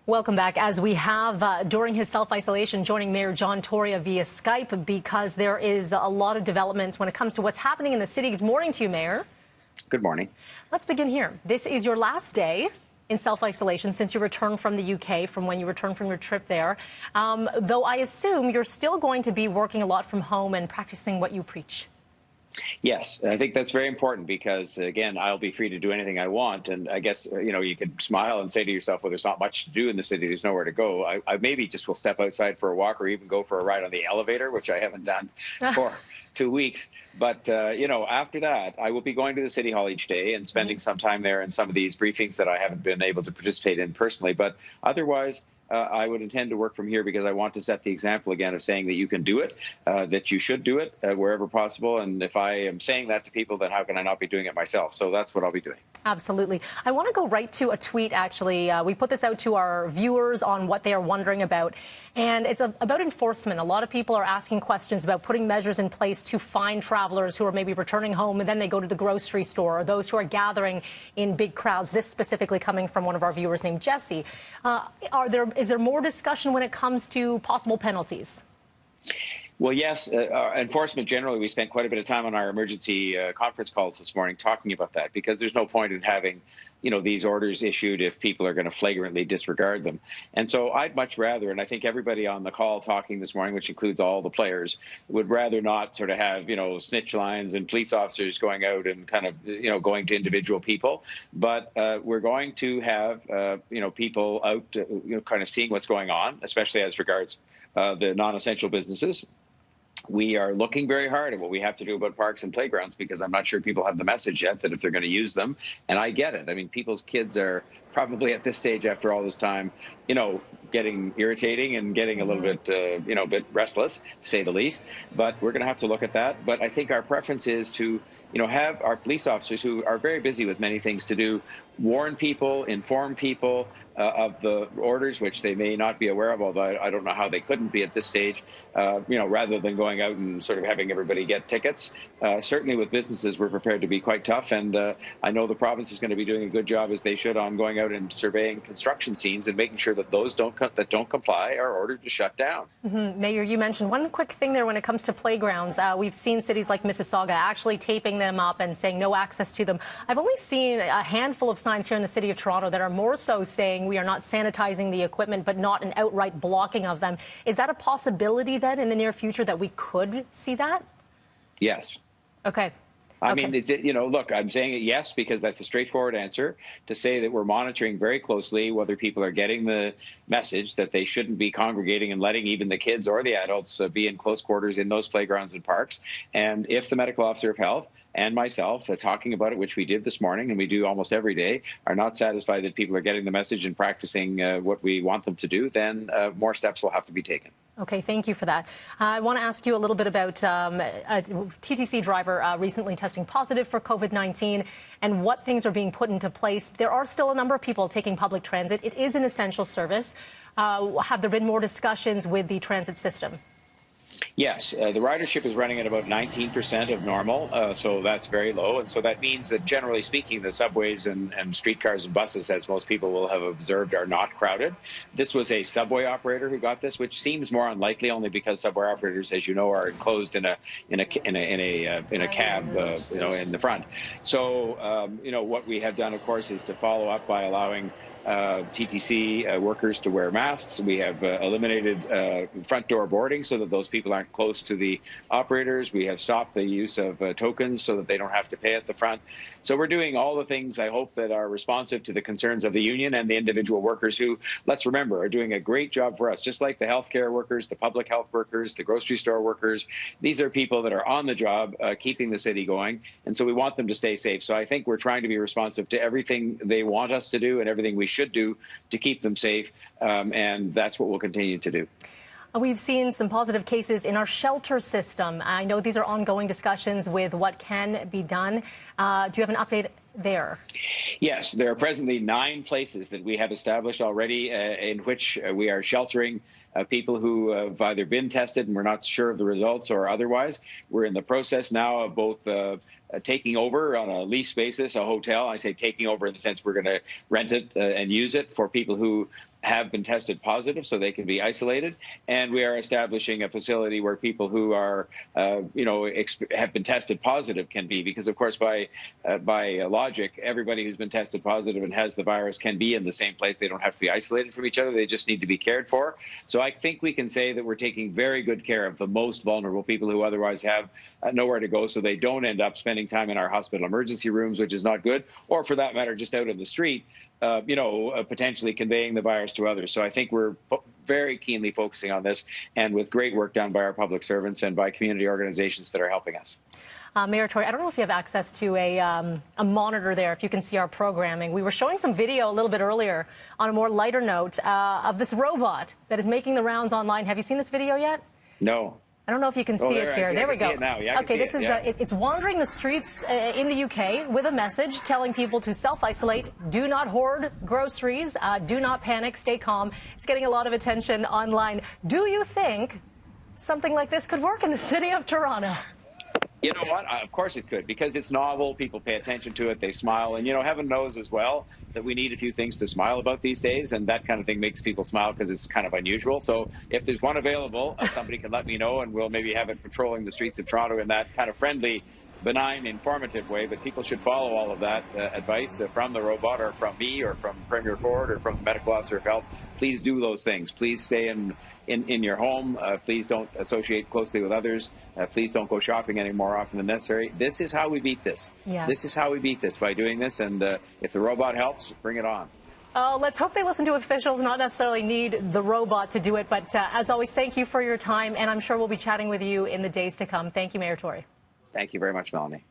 Welcome back. As we have during his self-isolation, joining Mayor John Tory via Skype because there is a lot of developments when it comes to what's happening in the city. Good morning to you, Mayor. Good morning. Let's begin here. This is your last day in self-isolation since you returned from the UK, from when you returned from your trip there. Though I assume you're still going to be working a lot from home and practicing what you preach. Yes, I think that's very important because, again, I'll be free to do anything I want. And I guess, you could smile and say to yourself, well, there's not much to do in the city. There's nowhere to go. I maybe just will step outside for a walk or even go for a ride on the elevator, which I haven't done for 2 weeks. But, after that, I will be going to the City Hall each day and spending some time there in some of these briefings that I haven't been able to participate in personally. But otherwise, I would intend to work from here because I want to set the example again of saying that you can do it, that you should do it wherever possible. And if I am saying that to people, then how can I not be doing it myself? So that's what I'll be doing. Absolutely. I want to go right to a tweet, actually. We put this out to our viewers on what they are wondering about. And it's about enforcement. A lot of people are asking questions about putting measures in place to fine travelers who are maybe returning home and then they go to the grocery store, or those who are gathering in big crowds. This specifically coming from one of our viewers named Jesse. Is there more discussion when it comes to possible penalties? Well, yes, enforcement generally, we spent quite a bit of time on our emergency conference calls this morning talking about that, because there's no point in having, these orders issued if people are going to flagrantly disregard them. And so I'd much rather, and I think everybody on the call talking this morning, which includes all the players, would rather not sort of have, snitch lines and police officers going out and kind of, going to individual people. But we're going to have, people out, kind of seeing what's going on, especially as regards the non-essential businesses. We are looking very hard at what we have to do about parks and playgrounds, because I'm not sure people have the message yet that if they're going to use them, and I get it. I mean, people's kids are probably at this stage after all this time, getting irritating and getting a little bit, bit restless, to say the least. But we're going to have to look at that. But I think our preference is to, have our police officers, who are very busy with many things to do, warn people, inform people of the orders, which they may not be aware of, although I don't know how they couldn't be at this stage, rather than going out and sort of having everybody get tickets. Certainly with businesses, we're prepared to be quite tough. And I know the province is going to be doing a good job, as they should, on going out and surveying construction scenes and making sure that those that don't comply are ordered to shut down. Mayor, you mentioned one quick thing there when it comes to playgrounds. We've seen cities like Mississauga actually taping them up and saying no access to them. I've only seen a handful of signs here in the city of Toronto that are more so saying we are not sanitizing the equipment, but not an outright blocking of them. Is that a possibility then in the near future that we could see that? Yes. Okay. I mean, look, I'm saying it yes, because that's a straightforward answer. To say that we're monitoring very closely whether people are getting the message that they shouldn't be congregating and letting even the kids or the adults be in close quarters in those playgrounds and parks. And if the medical officer of health and myself, talking about it, which we did this morning and we do almost every day, are not satisfied that people are getting the message and practicing what we want them to do, then more steps will have to be taken. Okay, thank you for that. I want to ask you a little bit about a TTC driver recently testing positive for COVID-19 and what things are being put into place. There are still a number of people taking public transit. It is an essential service. Have there been more discussions with the transit system? Yes, the ridership is running at about 19% of normal, so that's very low. And so that means that, generally speaking, the subways and streetcars and buses, as most people will have observed, are not crowded. This was a subway operator who got this, which seems more unlikely, only because subway operators, as you know, are enclosed in a cab, in the front. So, what we have done, of course, is to follow up by allowing TTC workers to wear masks. We have eliminated front door boarding so that those people aren't close to the operators. We have stopped the use of tokens so that they don't have to pay at the front. So we're doing all the things, I hope, that are responsive to the concerns of the union and the individual workers who, let's remember, are doing a great job for us, just like the healthcare workers, the public health workers, the grocery store workers. These are people that are on the job, keeping the city going. And so we want them to stay safe. So I think we're trying to be responsive to everything they want us to do and everything we should do to keep them safe, and that's what we'll continue to do. We've seen some positive cases in our shelter system. I know these are ongoing discussions with what can be done. Do you have an update there? Yes, there are presently 9 places that we have established already in which we are sheltering people who have either been tested and we're not sure of the results or otherwise. We're in the process now of both taking over on a lease basis a hotel. I say taking over in the sense we're going to rent it and use it for people who have been tested positive so they can be isolated. And we are establishing a facility where people who are, have been tested positive can be, because of course by logic, everybody who's been tested positive and has the virus can be in the same place. They don't have to be isolated from each other. They just need to be cared for. So I think we can say that we're taking very good care of the most vulnerable people who otherwise have nowhere to go, so they don't end up spending time in our hospital emergency rooms, which is not good, or for that matter, just out in the street, potentially conveying the virus to others. So I think we're very keenly focusing on this, and with great work done by our public servants and by community organizations that are helping us. Mayor Tory, I don't know if you have access to a monitor there, if you can see our programming. We were showing some video a little bit earlier on a more lighter note of this robot that is making the rounds online. Have you seen this video yet? No. I don't know if you can see it here. There we go. See it now. Yeah, okay, this is it's wandering the streets in the UK with a message telling people to self-isolate, do not hoard groceries, do not panic, stay calm. It's getting a lot of attention online. Do you think something like this could work in the city of Toronto? You know what? Of course it could, because it's novel. People pay attention to it. They smile. And, heaven knows as well that we need a few things to smile about these days. And that kind of thing makes people smile because it's kind of unusual. So if there's one available, somebody can let me know, and we'll maybe have it patrolling the streets of Toronto in that kind of friendly, benign, informative way. But people should follow all of that advice from the robot, or from me, or from Premier Ford, or from the medical officer of health. Please do those things. Please stay in your home. Please don't associate closely with others. Please don't go shopping any more often than necessary. This is how we beat this. Yes. This is how we beat this, by doing this. And if the robot helps, bring it on. Oh, let's hope they listen to officials, not necessarily need the robot to do it. But as always, thank you for your time. And I'm sure we'll be chatting with you in the days to come. Thank you, Mayor Tory. Thank you very much, Melanie.